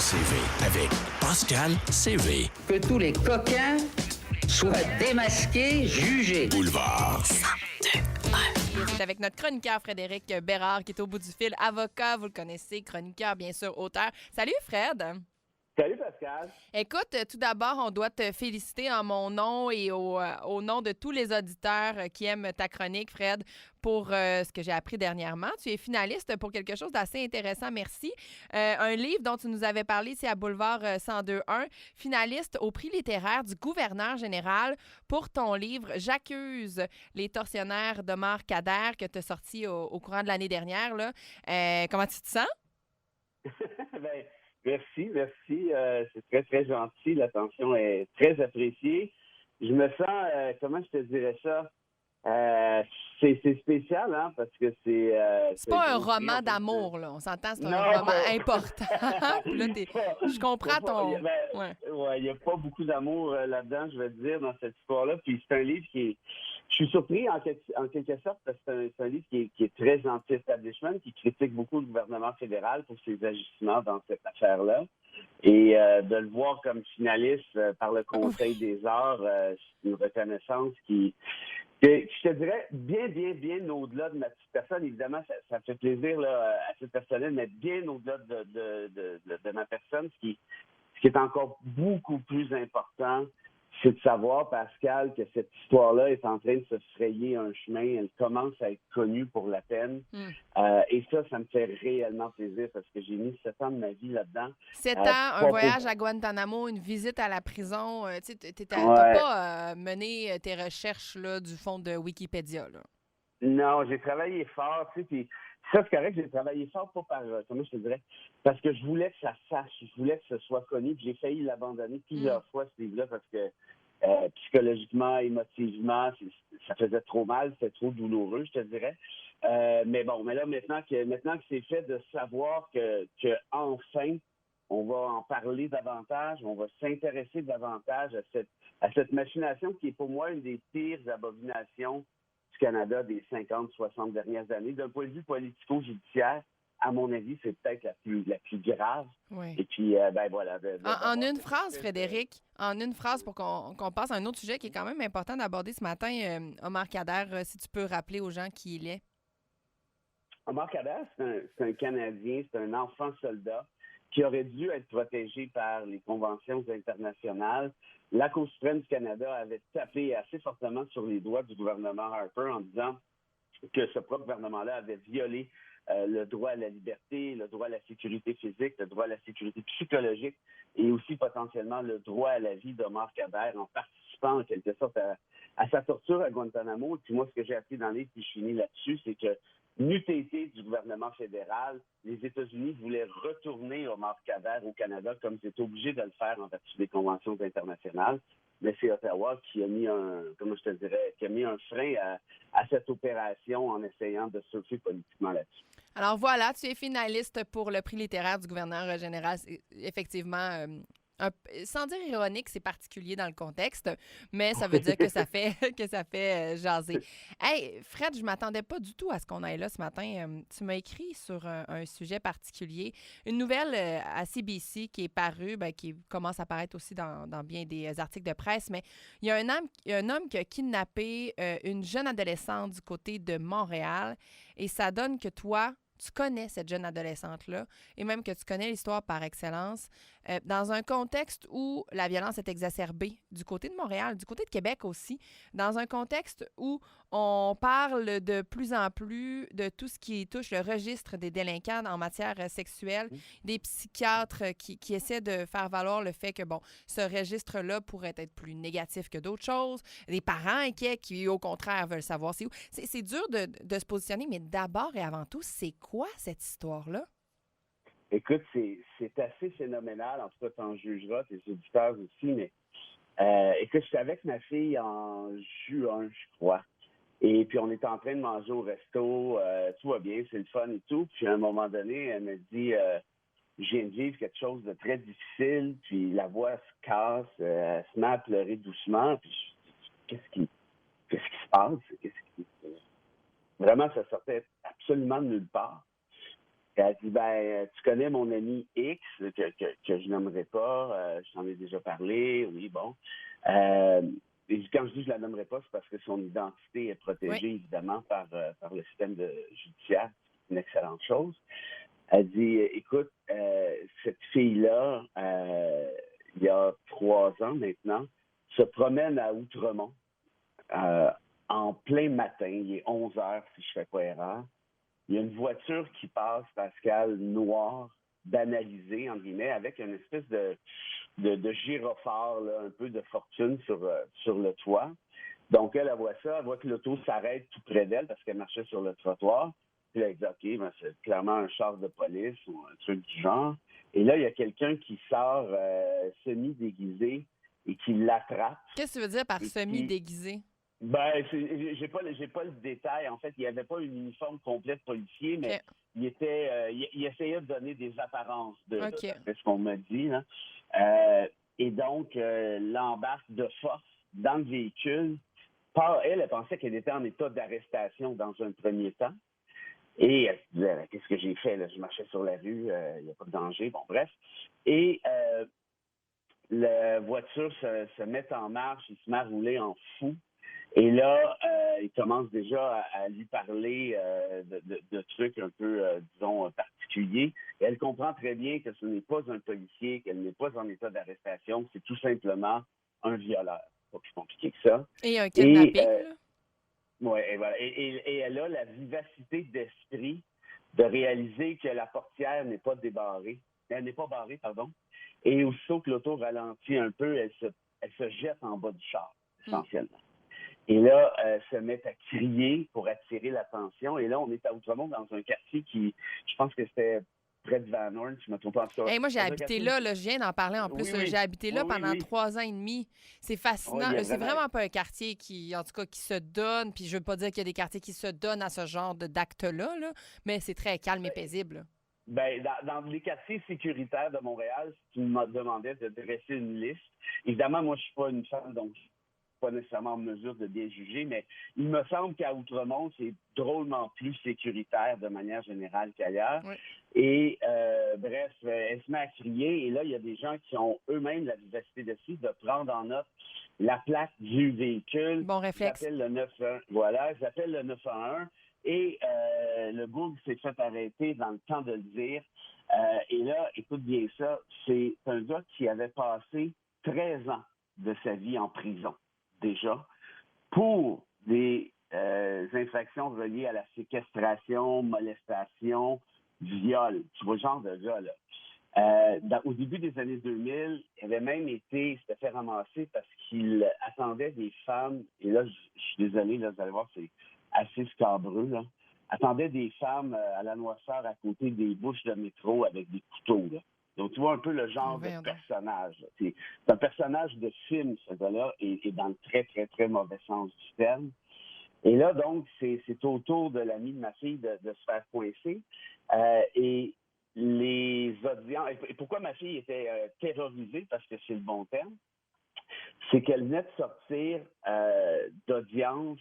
CV avec Pascal CV. Que tous les coquins soient démasqués, jugés. Boulevard. C'est avec notre chroniqueur Frédéric Bérard qui est au bout du fil, avocat, vous le connaissez, chroniqueur, bien sûr, auteur. Salut Fred! Salut Pascal. Écoute, tout d'abord, on doit te féliciter en mon nom et au nom de tous les auditeurs qui aiment ta chronique, Fred, pour ce que j'ai appris dernièrement. Tu es finaliste pour quelque chose d'assez intéressant, merci. Un livre dont tu nous avais parlé ici à Boulevard 102.1, finaliste au prix littéraire du gouverneur général pour ton livre « J'accuse les tortionnaires d'Omar Khadr » que tu as sorti au courant de l'année dernière. Là. Comment tu te sens? Merci. C'est très, très gentil. L'attention est très appréciée. Je me sens, comment je te dirais ça? C'est spécial, hein, parce que c'est... c'est pas un roman d'amour, là. On s'entend, c'est un roman important. Puis là, je comprends ton... Il n'y a pas beaucoup d'amour là-dedans, je vais te dire, dans cette histoire-là. Puis c'est un livre qui est... Je suis surpris en quelque sorte parce que c'est un livre qui est très anti-establishment, qui critique beaucoup le gouvernement fédéral pour ses agissements dans cette affaire-là. Et de le voir comme finaliste par le Conseil des arts, c'est une reconnaissance qui... Je te dirais, bien au-delà de ma petite personne. Évidemment, ça fait plaisir là, à titre personnel, mais bien au-delà de ma personne. Ce qui est encore beaucoup plus important, c'est de savoir, Pascal, que cette histoire-là est en train de se frayer un chemin. Elle commence à être connue pour la peine. Et ça me fait réellement plaisir parce que j'ai mis 7 ans de ma vie là-dedans. 7 ans, un voyage à Guantanamo, une visite à la prison. Tu n'as pas mené tes recherches là, du fond de Wikipédia. Là. Non, j'ai travaillé fort. Tu sais, puis ça, c'est correct, j'ai travaillé fort, pas par, comment je te dirais, parce que je voulais que ça sache, je voulais que ce soit connu, puis j'ai failli l'abandonner plusieurs fois, ce livre-là, parce que psychologiquement, émotivement, ça faisait trop mal, c'était trop douloureux, je te dirais. Mais là, maintenant que c'est fait, de savoir que enfin, on va en parler davantage, on va s'intéresser davantage à cette machination qui est pour moi une des pires abominations du Canada des 50-60 dernières années. D'un point de vue politico-judiciaire, à mon avis, c'est peut-être la plus grave. Oui. Et puis, voilà. En une phrase, Frédéric, en une phrase pour qu'on passe à un autre sujet qui est quand même important d'aborder ce matin, Omar Khadr, si tu peux rappeler aux gens qui il est. Omar Khadr, c'est un Canadien, c'est un enfant soldat qui aurait dû être protégé par les conventions internationales. La Cour suprême du Canada avait tapé assez fortement sur les doigts du gouvernement Harper en disant que ce propre gouvernement-là avait violé le droit à la liberté, le droit à la sécurité physique, le droit à la sécurité psychologique et aussi potentiellement le droit à la vie d'Omar Khadr en participant en quelque sorte à sa torture à Guantanamo. Et puis moi, ce que j'ai appris dans le livre, puis je finis là-dessus, c'est que n'eût été du gouvernement fédéral, les États-Unis voulaient retourner Omar Khadr au Canada comme ils étaient obligés de le faire en vertu des conventions internationales. Mais c'est Ottawa qui a mis un frein à cette opération en essayant de surfer politiquement là-dessus. Alors voilà, tu es finaliste pour le prix littéraire du gouverneur général. C'est effectivement, sans dire ironique, c'est particulier dans le contexte, mais ça veut dire que ça fait jaser. Hey, Fred, je m'attendais pas du tout à ce qu'on aille là ce matin. Tu m'as écrit sur un sujet particulier, une nouvelle à CBC qui est parue, qui commence à paraître aussi dans bien des articles de presse, mais il y a un homme qui a kidnappé une jeune adolescente du côté de Montréal et ça donne que toi, tu connais cette jeune adolescente-là et même que tu connais l'histoire par excellence, dans un contexte où la violence est exacerbée du côté de Montréal, du côté de Québec aussi, dans un contexte où on parle de plus en plus de tout ce qui touche le registre des délinquants en matière sexuelle, des psychiatres qui essaient de faire valoir le fait que, ce registre-là pourrait être plus négatif que d'autres choses, des parents inquiets qui, au contraire, veulent savoir c'est où. C'est dur de se positionner, mais d'abord et avant tout, c'est quoi cette histoire-là? Écoute, c'est assez phénoménal. En tout cas, tu en jugeras, tes auditeurs aussi. Mais écoute, j'étais avec ma fille en juin, je crois. Et puis, on était en train de manger au resto. Tout va bien, c'est le fun et tout. Puis, à un moment donné, elle me dit je viens de vivre quelque chose de très difficile. Puis, la voix se casse. Elle se met à pleurer doucement. Puis, je dis qu'est-ce qui se passe? Vraiment, ça sortait absolument de nulle part. Elle dit, tu connais mon ami X, que que je nommerai pas. Je t'en ai déjà parlé, oui, bon. Et quand je dis que je la nommerai pas, c'est parce que son identité est protégée, évidemment, par le système judiciaire. C'est une excellente chose. Elle dit, écoute, cette fille-là, il y a 3 ans maintenant, se promène à Outremont en plein matin. Il est 11 heures, si je fais pas erreur. Il y a une voiture qui passe, Pascal, noire, banalisée, entre guillemets, avec une espèce de gyrophare, là, un peu de fortune sur le toit. Donc, elle voit ça, elle voit que l'auto s'arrête tout près d'elle parce qu'elle marchait sur le trottoir. Puis là, elle dit, OK, ben, c'est clairement un char de police ou un truc du genre. Et là, il y a quelqu'un qui sort semi-déguisé et qui l'attrape. Qu'est-ce que tu veux dire par semi-déguisé? Ben, j'ai pas le détail. En fait, il n'y avait pas une uniforme complète policier, mais il essayait de donner des apparences de ce qu'on m'a dit. Là. Et donc, l'embarque de force dans le véhicule. Elle pensait qu'elle était en état d'arrestation dans un premier temps. Et elle se disait, qu'est-ce que j'ai fait? Là? Je marchais sur la rue, il n'y a pas de danger. Bon, bref. Et la voiture se met en marche, il se met à rouler en fou. Et là, il commence déjà à lui parler de trucs un peu, disons, particuliers. Et elle comprend très bien que ce n'est pas un policier, qu'elle n'est pas en état d'arrestation, que c'est tout simplement un violeur. Pas plus compliqué que ça. Et un kidnapping, oui, et voilà. Et elle a la vivacité d'esprit de réaliser que la portière n'est pas débarrée. Elle n'est pas barrée, pardon. Et aussitôt que l'auto ralentit un peu, elle se jette en bas du char, essentiellement. Et là, elle se met à crier pour attirer l'attention. Et là, on est à Outremont, dans un quartier qui, je pense que c'était près de Van Horn, je ne me trompe pas en tout cas. Hey, moi, j'ai habité là, je viens d'en parler en plus. J'ai habité là pendant 3 ans et demi. C'est fascinant. C'est vraiment pas un quartier qui, en tout cas, qui se donne. Puis je veux pas dire qu'il y a des quartiers qui se donnent à ce genre d'actes-là, là, mais c'est très calme et paisible. Ben, dans les quartiers sécuritaires de Montréal, si tu me demandais de dresser une liste, évidemment, moi, je suis pas une femme, donc pas nécessairement en mesure de bien juger, mais il me semble qu'à Outremont, c'est drôlement plus sécuritaire de manière générale qu'ailleurs. Oui. Et bref, elle se met à crier, et là, il y a des gens qui ont eux-mêmes la vivacité d'esprit de prendre en note la plaque du véhicule. Bon réflexe. J'appelle le 911. Voilà, j'appelle le 911. Et le Google s'est fait arrêter dans le temps de le dire. Et là, écoute bien ça, c'est un gars qui avait passé 13 ans de sa vie en prison, déjà, pour des infractions reliées à la séquestration, molestation, viol. Tu vois le genre de gars, là. Au début des années 2000, il avait même s'était fait ramasser parce qu'il attendait des femmes, et là, je suis désolé, là, vous allez voir, c'est assez scabreux, là, attendait des femmes à la Noirceur à côté des bouches de métro avec des couteaux, là. Donc, tu vois un peu le genre de personnage. C'est un personnage de film, ce gars-là, et dans le très, très, très mauvais sens du terme. Et là, donc, c'est au tour de l'ami de ma fille de se faire coincer. Et les audiences... Et pourquoi ma fille était terrorisée, parce que c'est le bon terme, c'est qu'elle venait de sortir d'audience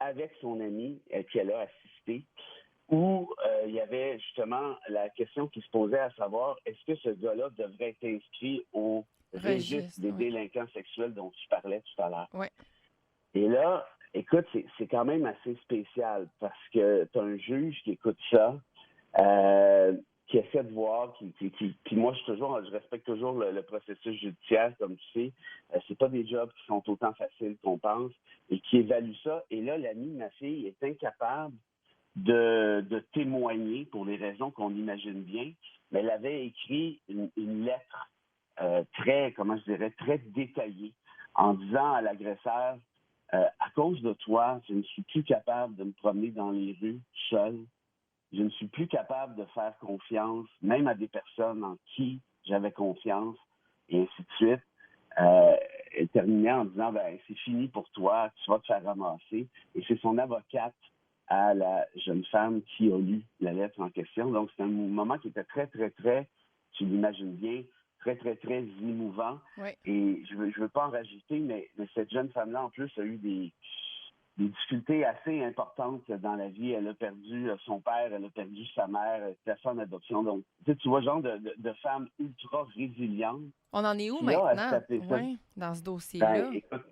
avec son ami qu'elle a assisté, où il y avait justement la question qui se posait à savoir, est-ce que ce gars-là devrait être inscrit au registre des délinquants sexuels dont tu parlais tout à l'heure? Oui. Et là, écoute, c'est quand même assez spécial parce que tu as un juge qui écoute ça, qui essaie de voir, puis moi, je respecte toujours le processus judiciaire, comme tu sais. C'est pas des jobs qui sont autant faciles qu'on pense, et qui évalue ça. Et là, l'ami de ma fille est incapable de témoigner pour les raisons qu'on imagine bien, mais elle avait écrit une lettre très, comment je dirais, très détaillée en disant à l'agresseur, à cause de toi, je ne suis plus capable de me promener dans les rues seul. Je ne suis plus capable de faire confiance, même à des personnes en qui j'avais confiance, et ainsi de suite. Elle terminait en disant, c'est fini pour toi, tu vas te faire ramasser. Et c'est son avocate à la jeune femme qui a lu la lettre en question. Donc, c'est un moment qui était très, très, très, tu l'imagines bien, très, très, très émouvant. Oui. Et je veux pas en rajouter, mais cette jeune femme-là, en plus, a eu des difficultés assez importantes dans la vie. Elle a perdu son père, elle a perdu sa mère, c'était en adoption. Donc, tu vois, genre de femme ultra résiliente On en est où qui a à se maintenant? taper ça. Oui, dans ce Ben, dossier-là. écoute,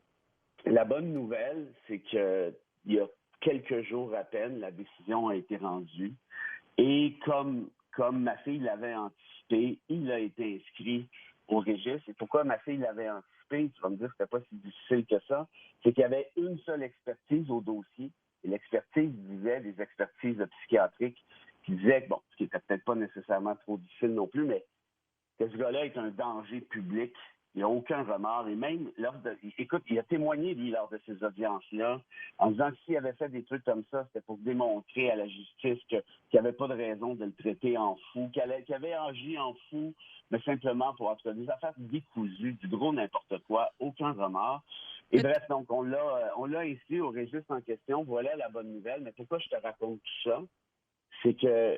la bonne nouvelle, c'est que il y a quelques jours à peine, la décision a été rendue. Et comme ma fille l'avait anticipé, il a été inscrit au registre. Et pourquoi ma fille l'avait anticipé, tu vas me dire que c'était pas si difficile que ça, c'est qu'il y avait une seule expertise au dossier. Et l'expertise disait, des expertises psychiatriques, qui disaient que, bon, ce qui était peut-être pas nécessairement trop difficile non plus, mais que ce gars-là est un danger public. Il n'y a aucun remords. Et même écoute, il a témoigné, lui, lors de ces audiences-là, en disant que s'il avait fait des trucs comme ça, c'était pour démontrer à la justice qu'il n'y avait pas de raison de le traiter en fou, qu'il avait agi en fou, mais simplement pour avoir des affaires décousues, du gros n'importe quoi, aucun remords. Et bref, donc, on l'a inscrit au registre en question. Voilà la bonne nouvelle. Mais pourquoi je te raconte tout ça? C'est que,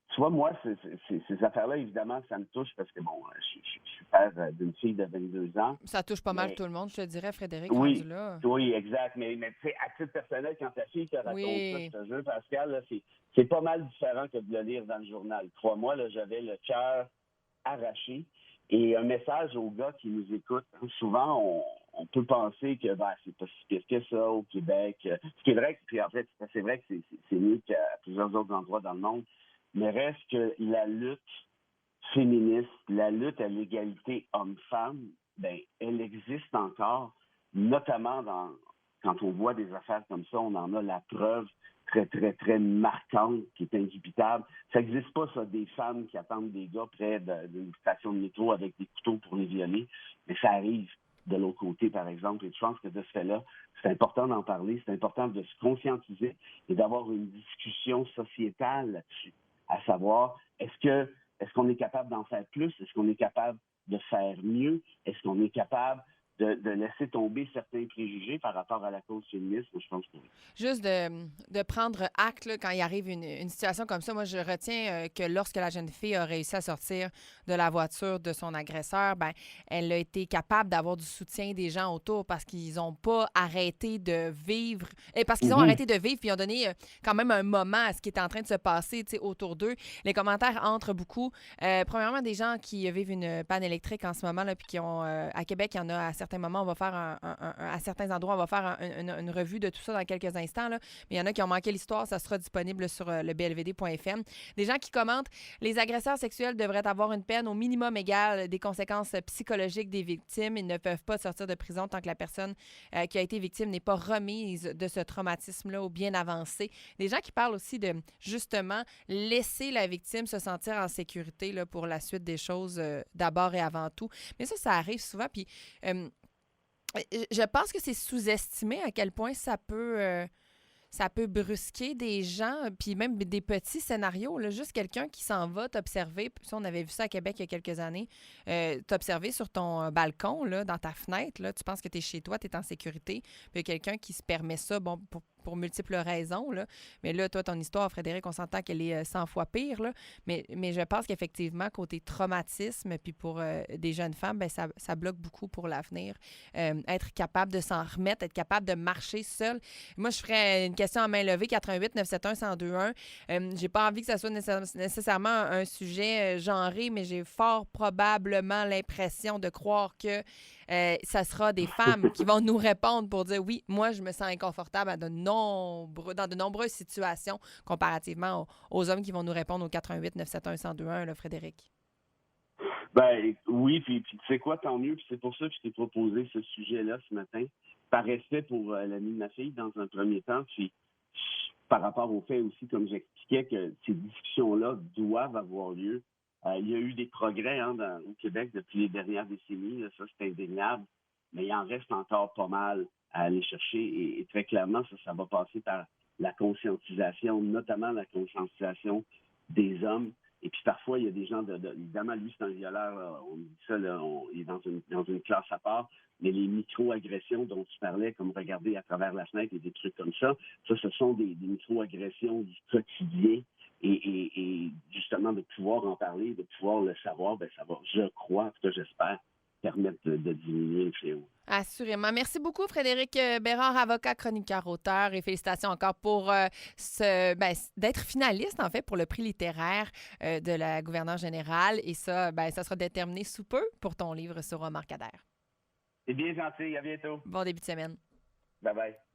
tu vois, moi, ces affaires-là, évidemment, ça me touche parce que, bon, je suis père d'une fille de 22 ans. Ça touche pas mal Mais, tout le monde, je te dirais, Frédéric, rendu oui, là. oui, exact. Mais tu sais, à titre personnel, quand ta fille te raconte ça, Oui. je te jure, Pascal, là, c'est pas mal différent que de le lire dans le journal. Crois-moi, là, j'avais le cœur arraché. Et un message aux gars qui nous écoutent. Hein, souvent, on peut penser que c'est pas si pire que ça au Québec. Ce qui est vrai, puis en fait, c'est vrai que c'est mieux qu'à plusieurs autres endroits dans le monde. Mais reste que la lutte féministe, la lutte à l'égalité homme-femme, ben, elle existe encore, notamment quand on voit des affaires comme ça, on en a la preuve très, très, très marquante qui est indubitable. Ça n'existe pas, ça, des femmes qui attendent des gars près d'une station de métro avec des couteaux pour les violer, mais ça arrive de l'autre côté, par exemple. Et je pense que de ce fait-là, c'est important d'en parler, c'est important de se conscientiser et d'avoir une discussion sociétale là-dessus, à savoir, est-ce qu'on est capable d'en faire plus? Est-ce qu'on est capable de faire mieux? Est-ce qu'on est capable de laisser tomber certains préjugés par rapport à la cause féministe? Je pense que oui. Juste de prendre acte là, quand il arrive une situation comme ça. Moi, je retiens que lorsque la jeune fille a réussi à sortir de la voiture de son agresseur, ben, elle a été capable d'avoir du soutien des gens autour parce qu'ils n'ont pas arrêté de vivre. Et parce qu'ils ont arrêté de vivre puis ils ont donné quand même un moment à ce qui est en train de se passer autour d'eux. Les commentaires entrent beaucoup. Premièrement, des gens qui vivent une panne électrique en ce moment, là, puis qui ont, à Québec, il y en a à certains moments, on va faire à certains endroits, on va faire une revue de tout ça dans quelques instants, là. Mais il y en a qui ont manqué l'histoire, ça sera disponible sur le blvd.fm. Des gens qui commentent, les agresseurs sexuels devraient avoir une peine au minimum égale des conséquences psychologiques des victimes. Ils ne peuvent pas sortir de prison tant que la personne qui a été victime n'est pas remise de ce traumatisme-là ou bien avancé. Des gens qui parlent aussi de, justement, laisser la victime se sentir en sécurité là, pour la suite des choses d'abord et avant tout. Mais ça arrive souvent, puis je pense que c'est sous-estimé à quel point ça peut brusquer des gens, puis même des petits scénarios. Là, juste quelqu'un qui s'en va t'observer. Puis ça, on avait vu ça à Québec il y a quelques années. T'observer sur ton balcon, là, dans ta fenêtre. Là, tu penses que tu es chez toi, tu es en sécurité. Puis il y a quelqu'un qui se permet ça, bon, pour multiples raisons. Là. Mais là, toi, ton histoire, Frédéric, on s'entend qu'elle est 100 fois pire. Là. Mais je pense qu'effectivement, côté traumatisme, puis pour des jeunes femmes, ben, ça bloque beaucoup pour l'avenir. Être capable de s'en remettre, être capable de marcher seule. Moi, je ferais une question à main levée, 88 971 1021. J'ai pas envie que ça soit nécessairement un sujet genré, mais j'ai fort probablement l'impression de croire que ça sera des femmes qui vont nous répondre pour dire oui, moi, je me sens inconfortable dans de nombreuses situations comparativement aux hommes qui vont nous répondre au 88 971 1021, là, Frédéric. Ben oui, puis tu sais quoi, tant mieux. Puis c'est pour ça que je t'ai proposé ce sujet-là ce matin, par respect pour l'ami de ma fille dans un premier temps, puis par rapport au fait aussi, comme j'expliquais, que ces discussions-là doivent avoir lieu. Il y a eu des progrès au Québec depuis les dernières décennies, là, ça c'est indéniable, mais il en reste encore pas mal à aller chercher et très clairement, ça va passer par la conscientisation, notamment la conscientisation des hommes. Et puis parfois, il y a des gens, évidemment, lui, c'est un violeur, là, on dit ça, là, il est dans une classe à part, mais les micro-agressions dont tu parlais, comme regarder à travers la fenêtre et des trucs comme ça, ce sont des micro-agressions du quotidien. Et justement, de pouvoir en parler, de pouvoir le savoir, ben ça va, je crois, en tout cas, j'espère, permettre de diminuer le fléau. Assurément. Merci beaucoup, Frédéric Bérard, avocat, chroniqueur, auteur, et félicitations encore pour d'être finaliste, en fait, pour le prix littéraire de la gouverneure générale. Et ça, ça sera déterminé sous peu pour ton livre sur Omar Khadr. C'est bien gentil. À bientôt. Bon début de semaine. Bye-bye.